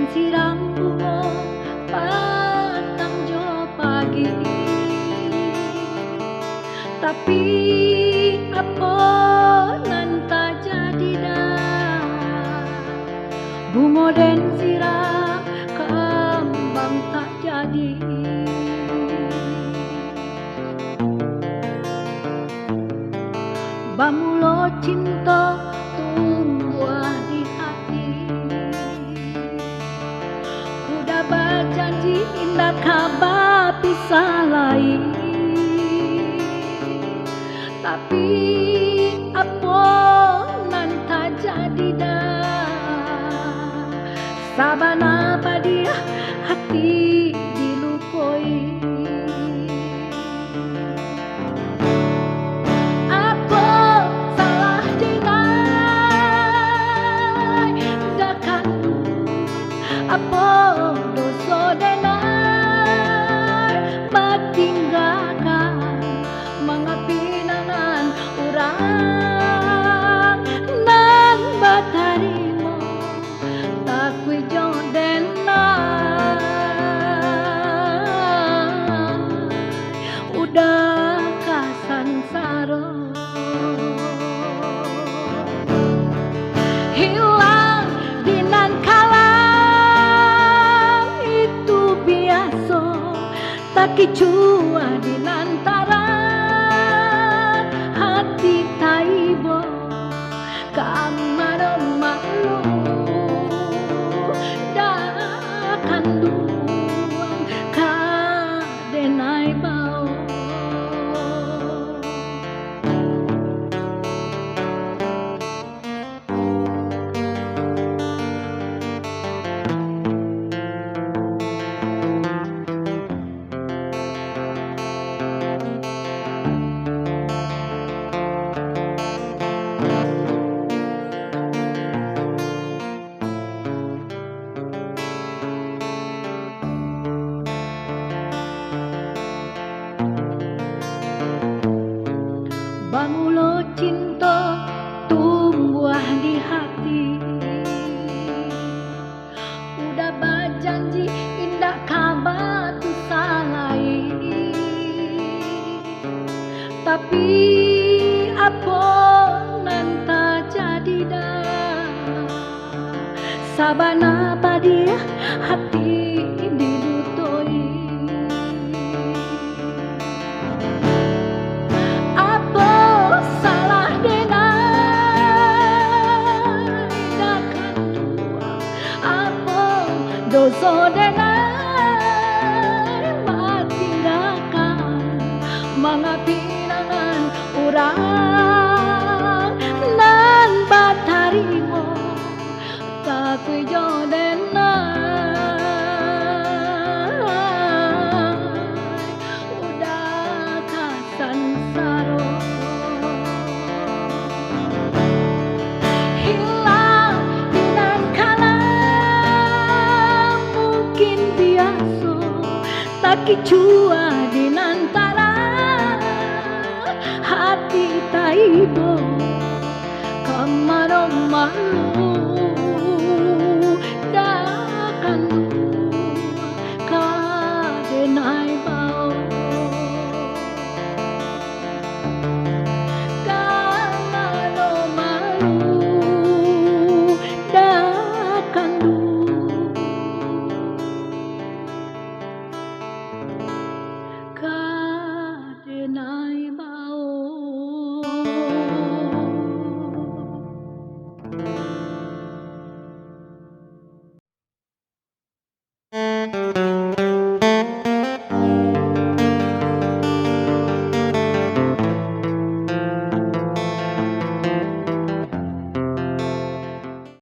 den siram bunga patang jo pagi. Tapi apa nan tak jadi dah, bunga den siram kembang tak jadi. Bamulo cinta tumbuh di hati, kuda berjanji indah kabar pisah lain. Tapi apa nan tak jadi dah, sabana padia hati dilukoi. Apa dosa denai matinggalkan mengapinangan orang nang batarimo tak kujo denai udah kasansaro hilang dinan tak kicua di lantaran hati taibo kamar malu dakan duang kadenai bau. Bamulo cinta tumbuh di hati, udah berjanji indah kabar tu salai. Tapi apa nan tak jadi dah, sabana padia hati dilutoi. Dosa denai matinggalkan mengapinangan orang nan batarimo tak kujo denai udah kasansaro hilang dinan kala tak kicua di antara hati taibo kamar malu